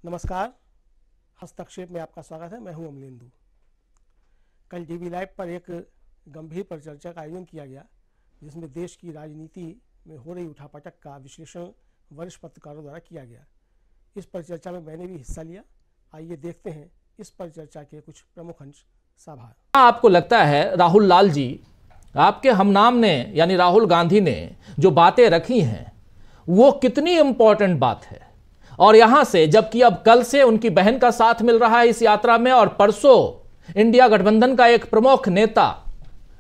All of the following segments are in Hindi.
नमस्कार, हस्तक्षेप में आपका स्वागत है। मैं हूं अमलेंदु। कल टीवी लाइव पर एक गंभीर परिचर्चा का आयोजन किया गया, जिसमें देश की राजनीति में हो रही उठापटक का विश्लेषण वरिष्ठ पत्रकारों द्वारा किया गया। इस परिचर्चा में मैंने भी हिस्सा लिया। आइए देखते हैं इस परिचर्चा के कुछ प्रमुख अंश। साभार। आपको लगता है राहुल लाल जी, आपके हमनाम ने यानी राहुल गांधी ने जो बातें रखी हैं वो कितनी इंपॉर्टेंट बात है? और यहां से, जबकि अब कल से उनकी बहन का साथ मिल रहा है इस यात्रा में, और परसों इंडिया गठबंधन का एक प्रमुख नेता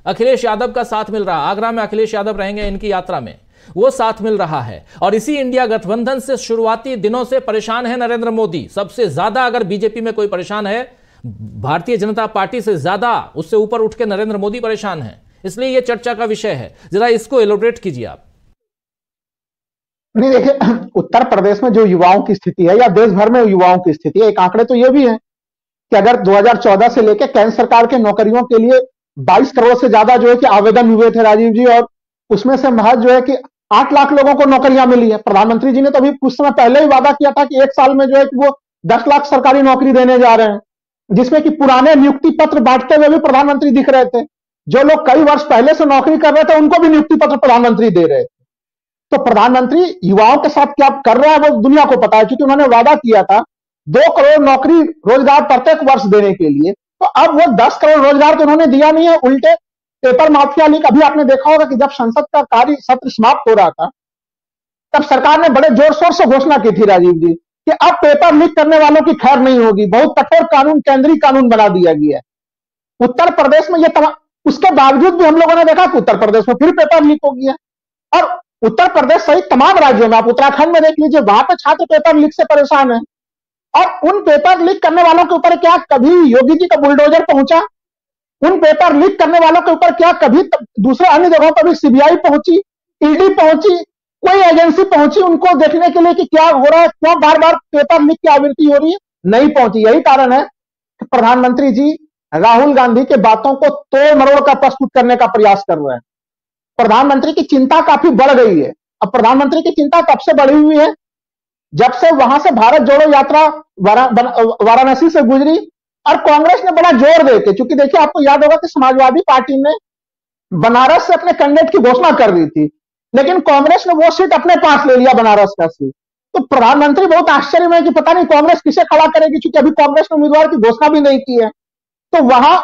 अखिलेश यादव का साथ मिल रहा है। आगरा में अखिलेश यादव रहेंगे इनकी यात्रा में, वो साथ मिल रहा है। और इसी इंडिया गठबंधन से शुरुआती दिनों से परेशान है नरेंद्र मोदी। सबसे ज्यादा अगर बीजेपी में कोई परेशान है, भारतीय जनता पार्टी से ज्यादा, उससे ऊपर उठ के नरेंद्र मोदी परेशान है। इसलिए यह चर्चा का विषय है। जरा इसको एलोब्रेट कीजिए आप। नहीं, देखिए, उत्तर प्रदेश में जो युवाओं की स्थिति है या देश भर में युवाओं की स्थिति है, एक आंकड़े तो ये भी है कि अगर 2014 से लेकर केंद्र सरकार के नौकरियों के लिए 22 करोड़ से ज्यादा जो है कि आवेदन हुए थे राजीव जी, और उसमें से महज जो है कि 8 लाख लोगों को नौकरियां मिली है। प्रधानमंत्री जी ने तो अभी कुछ समय पहले ही वादा किया था कि 1 साल में जो है कि वो 10 लाख सरकारी नौकरी देने जा रहे हैं, जिसमें कि पुराने नियुक्ति पत्र बांटते हुए भी प्रधानमंत्री दिख रहे थे। जो लोग कई वर्ष पहले से नौकरी कर रहे थे उनको भी नियुक्ति पत्र प्रधानमंत्री दे रहे थे। तो प्रधानमंत्री युवाओं के साथ क्या कर रहा है वो दुनिया को पता है, क्योंकि उन्होंने वादा किया था 2 करोड़ नौकरी रोजगार प्रत्येक वर्ष देने के लिए। तो अब वो 10 करोड़ रोजगार तो उन्होंने दिया नहीं है, उल्टे पेपर माफिया लीक। अभी आपने देखा होगा कि जब संसद का कार्य सत्र समाप्त हो रहा था, तब सरकार ने बड़े जोर शोर से घोषणा की थी राजीव जी कि अब पेपर लीक करने वालों की खैर नहीं होगी। बहुत कठोर कानून, केंद्रीय कानून बना दिया गया है। उत्तर प्रदेश में यह उसके बावजूद भी हम लोगों ने देखा कि उत्तर प्रदेश में फिर पेपर लीक हो गया। और उत्तर प्रदेश सहित तमाम राज्यों में, आप उत्तराखंड में देख लीजिए, वहां पर छात्र पेपर लीक से परेशान है। और उन पेपर लीक करने वालों के ऊपर क्या कभी योगी जी का बुलडोजर पहुंचा? उन पेपर लीक करने वालों के ऊपर क्या कभी दूसरे अन्य जगहों पर भी सीबीआई पहुंची, ईडी पहुंची, कोई एजेंसी पहुंची उनको देखने के लिए कि क्या हो रहा है, क्यों बार बार पेपर लीक की आवृत्ति हो रही है? नहीं पहुंची। यही कारण है कि प्रधानमंत्री जी राहुल गांधी के बातों को तोड़ मरोड़ कर प्रस्तुत करने का प्रयास कर रहे हैं। प्रधानमंत्री की चिंता काफी बढ़ गई है। अब प्रधानमंत्री की चिंता कब से बढ़ी हुई है? जब से वहां से भारत जोड़ो यात्रा वाराणसी से गुजरी और कांग्रेस ने बड़ा जोर देके, क्योंकि देखिए आपको याद होगा कि समाजवादी पार्टी ने बनारस से अपने कैंडिडेट की घोषणा कर दी थी, लेकिन कांग्रेस ने वो सीट अपने पास ले लिया, बनारस का सीट। तो प्रधानमंत्री बहुत आश्चर्य में कि पता नहीं कांग्रेस किसे खड़ा करेगी, क्योंकि अभी कांग्रेस ने उम्मीदवार की घोषणा भी नहीं की है। तो वहां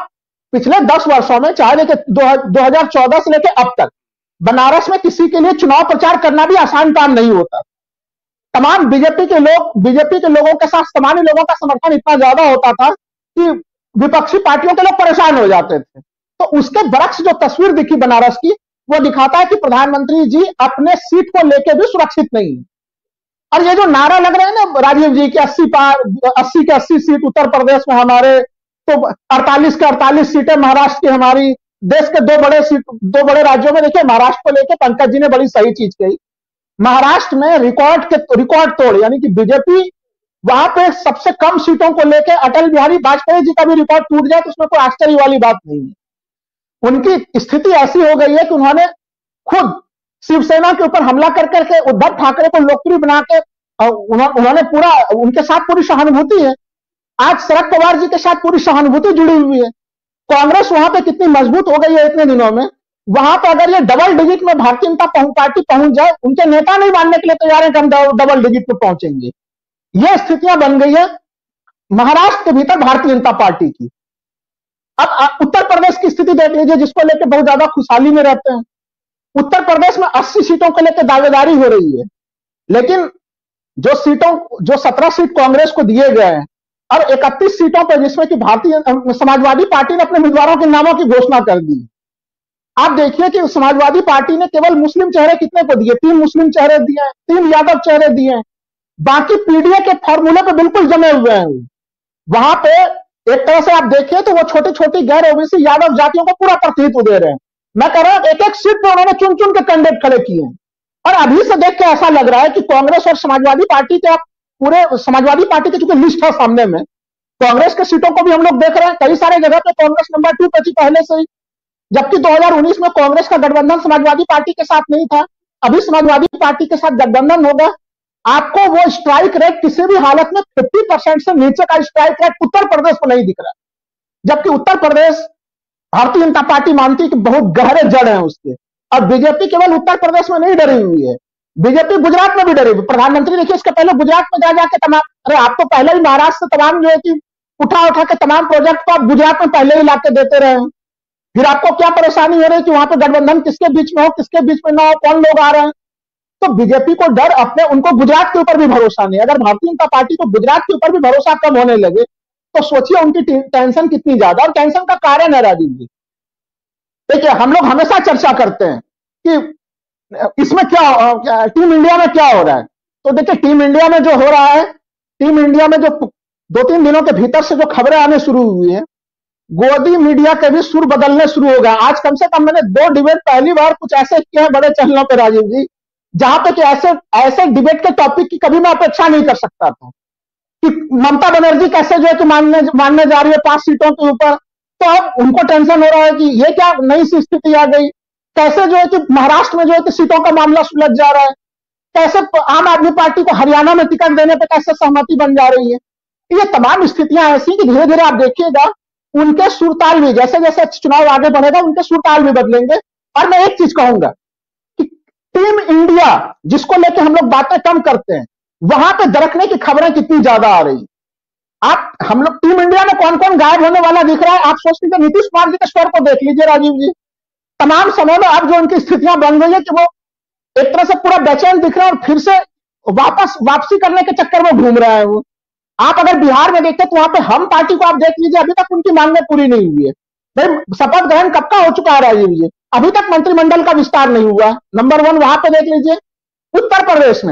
पिछले 10 वर्षों में, चाहे लेके 2014 से लेकर अब तक, बनारस में किसी के लिए चुनाव प्रचार करना भी आसान काम नहीं होता। तमाम बीजेपी के लोगों के साथ सामान्य लोगों का समर्थन इतना ज्यादा होता था कि विपक्षी पार्टियों के लोग परेशान हो जाते थे। तो उसके बरक्स जो तस्वीर दिखी बनारस की, वो दिखाता है कि प्रधानमंत्री जी अपने सीट को लेकर भी सुरक्षित नहीं है। और ये जो नारा लग रहे हैं ना राजीव जी की 80 के 80 सीट उत्तर प्रदेश में हमारे, तो 48 के 48 सीटें महाराष्ट्र की हमारी, देश के 2 बड़े राज्यों में। देखिए, महाराष्ट्र को लेकर पंकज जी ने बड़ी सही चीज कही। महाराष्ट्र में रिकॉर्ड तोड़, यानी कि बीजेपी वहां पे सबसे कम सीटों को लेकर अटल बिहारी वाजपेयी जी का भी रिकॉर्ड टूट जाए तो उसमें कोई आश्चर्य वाली बात नहीं है। उनकी स्थिति ऐसी हो गई है कि उन्होंने खुद शिवसेना के ऊपर हमला कर करके उद्धव ठाकरे को लोकप्रिय बना के उन्होंने पूरा, उनके साथ पूरी सहानुभूति है। आज शरद पवार जी के साथ पूरी सहानुभूति जुड़ी हुई है। कांग्रेस वहां पे कितनी मजबूत हो गई है इतने दिनों में। वहां पर अगर ये डबल डिजिट में भारतीय जनता पार्टी पहुंच जाए, उनके नेता नहीं मानने के लिए तैयार है कि हम डबल डिजिट में पहुंचेंगे। ये स्थितियां बन गई है महाराष्ट्र के भीतर भारतीय जनता पार्टी की। अब उत्तर प्रदेश की स्थिति देख लीजिए, जिसको लेकर बहुत ज्यादा खुशहाली में रहते हैं। उत्तर प्रदेश में 80 सीटों को लेकर दावेदारी हो रही है, लेकिन जो 17 सीट कांग्रेस को दिए गए हैं और 31 सीटों पर, जिसमें कि भारतीय समाजवादी पार्टी ने अपने उम्मीदवारों के नामों की घोषणा कर दी। आप देखिए कि समाजवादी पार्टी ने केवल मुस्लिम चेहरे कितने को दिए? 3 मुस्लिम चेहरे दिए हैं, 3 यादव चेहरे दिए हैं। बाकी पीडीए के फॉर्मूले पे बिल्कुल जमे हुए हैं। वहां पे एक तरह से आप देखिए तो वो छोटी छोटी गैर ओबीसी यादव जातियों को पूरा प्रतिनिधित्व दे रहे हैं। मैं कह रहा हूं एक सीट पे उन्होंने चुन चुन के कैंडिडेट खड़े किए हैं। और अभी से देख के ऐसा लग रहा है कि कांग्रेस और समाजवादी पार्टी के, पूरे समाजवादी पार्टी की चूंकि लिस्ट है सामने में, कांग्रेस के सीटों को भी हम लोग देख रहे हैं। कई सारे जगह पे कांग्रेस नंबर 2 पे थी पहले से ही, जबकि 2019 में कांग्रेस का गठबंधन समाजवादी पार्टी के साथ नहीं था। अभी समाजवादी पार्टी के साथ गठबंधन होगा आपको वो स्ट्राइक रेट किसी भी हालत में 50% से नीचे का स्ट्राइक रेट उत्तर प्रदेश में नहीं दिख रहा, जबकि उत्तर प्रदेश भारतीय जनता पार्टी मानती है कि बहुत गहरे जड़ हैं उसके। और बीजेपी केवल उत्तर प्रदेश में नहीं डरी हुई है, बीजेपी गुजरात में भी डरी हुई। प्रधानमंत्री देखिए इसके पहले गुजरात में जा जाके तमाम, अरे आप तो पहले ही महाराष्ट्र से तमाम जो है कि उठा के तमाम प्रोजेक्ट को आप गुजरात में पहले ही लाके देते रहे हैं। फिर आपको क्या परेशानी हो रही है कि वहां पे गठबंधन किसके बीच में हो, किसके बीच में ना हो, कौन लोग आ रहे हैं। तो बीजेपी को डर अपने, उनको गुजरात के ऊपर भी भरोसा नहीं। अगर भारतीय जनता पार्टी को गुजरात के ऊपर भी भरोसा कम होने लगे तो सोचिए उनकी टेंशन कितनी ज्यादा। और टेंशन का कारण है राजीव जी, देखिए हम लोग हमेशा चर्चा करते हैं कि इसमें क्या टीम इंडिया में क्या हो रहा है। तो देखिए टीम इंडिया में जो हो रहा है, टीम इंडिया में जो 2-3 दिनों के भीतर से जो खबरें आने शुरू हुई है, गोदी मीडिया के भी सुर बदलने शुरू हो गया। आज कम से कम मैंने 2 डिबेट पहली बार कुछ ऐसे किए हैं बड़े चैनलों पे राजीव जी, जहां पे कि ऐसे डिबेट के टॉपिक की कभी मैं अपेक्षा नहीं कर सकता था कि ममता बनर्जी कैसे जो है कि मानने जा रही है 5 सीटों के ऊपर। तो अब उनको टेंशन हो रहा है कि ये क्या नई सी स्थिति आ गई, कैसे जो है कि महाराष्ट्र में जो है कि सीटों का मामला सुलझ जा रहा है, कैसे आम आदमी पार्टी को हरियाणा में टिकट देने पर कैसे सहमति बन जा रही है। ये तमाम स्थितियां ऐसी कि धीरे धीरे आप देखिएगा उनके सुरताल भी, जैसे जैसे चुनाव आगे बढ़ेगा उनके सुरताल भी बदलेंगे। और मैं एक चीज कहूंगा कि टीम इंडिया जिसको लेकर हम लोग बातें कम करते हैं, वहां पे दरकने की खबरें कितनी ज्यादा आ रही। हम लोग टीम इंडिया में कौन कौन गायब होने वाला दिख रहा है, आप सोच लीजिए नीतीश कुमार जी के स्वर को देख लीजिए राजीव जी। तमाम समय में अब जो उनकी स्थितियां बन गई है कि वो एक तरह से पूरा बेचैन दिख रहा है और फिर से वापसी करने के चक्कर में घूम रहा है वो। आप अगर बिहार में देखते तो वहां पे हम पार्टी को आप देख लीजिए, अभी तक उनकी मांगें पूरी नहीं हुई है। भाई शपथ ग्रहण कब का हो चुका है राजीव जी, अभी तक मंत्रिमंडल का विस्तार नहीं हुआ। नंबर 1 वहां पे देख लीजिए। उत्तर प्रदेश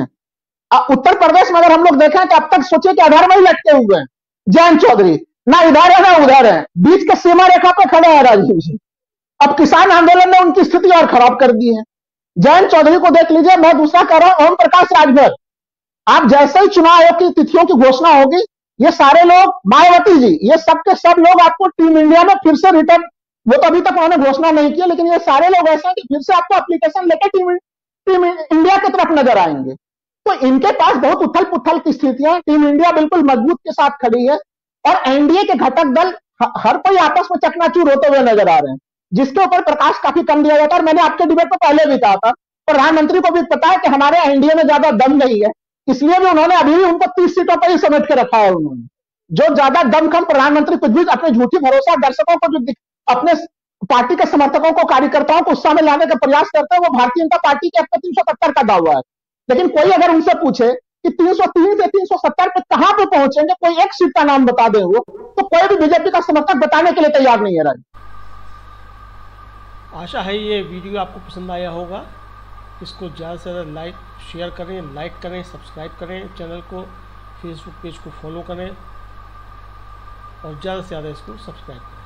में अगर हम लोग देखें तो अब तक सोचिए कि अधर में ही लटके हुए हैं जयंत चौधरी, ना इधर है ना उधर है, बीच के सीमा रेखा पे खड़े हैं राजीव जी। अब किसान आंदोलन ने उनकी स्थिति और खराब कर दी है। जयंत चौधरी को देख लीजिए। मैं दूसरा कह रहा हूं ओम प्रकाश राजभर, आप जैसे ही चुनाव आयोग की तिथियों की घोषणा होगी, ये सारे लोग, मायावती जी, ये सब के सब लोग आपको टीम इंडिया में फिर से रिटर्न, वो तो अभी तक उन्होंने घोषणा नहीं की, लेकिन ये सारे लोग ऐसे हैं कि फिर से आपको एप्लीकेशन लेकर टीम इंडिया की तरफ नजर आएंगे। तो इनके पास बहुत उथल पुथल की स्थितियां, टीम इंडिया बिल्कुल मजबूत के साथ खड़ी है और एनडीए के घटक दल हर कोई आपस में चकनाचूर होते हुए नजर आ रहे हैं, जिसके ऊपर प्रकाश काफी कम दिया जाता है। और मैंने आपके डिबेट में पहले भी कहा था, प्रधानमंत्री को भी पता है कि हमारे एनडीए में ज्यादा दम नहीं है, इसलिए भी उन्होंने अभी भी उनको 30 सीटों पर ही समेट के रखा है। उन्होंने जो ज्यादा दमखम प्रधानमंत्री कुछ भी अपने झूठी भरोसा दर्शकों को, जो अपने पार्टी के समर्थकों को, कार्यकर्ताओं को उत्साह में लाने का प्रयास करते हैं, वो भारतीय जनता पार्टी के अब तक 370 का दावा है। लेकिन कोई अगर उनसे पूछे कि 303 से 370 पे कहां पे पहुंचेंगे, कोई एक सीट का नाम बता दे वो, तो कोई भी बीजेपी का समर्थक बताने के लिए तैयार नहीं है। राज, आशा है ये वीडियो आपको पसंद आया होगा। इसको ज़्यादा से ज़्यादा शेयर करें, लाइक करें, सब्सक्राइब करें चैनल को, फेसबुक पेज को फॉलो करें और ज़्यादा से ज़्यादा इसको सब्सक्राइब करें।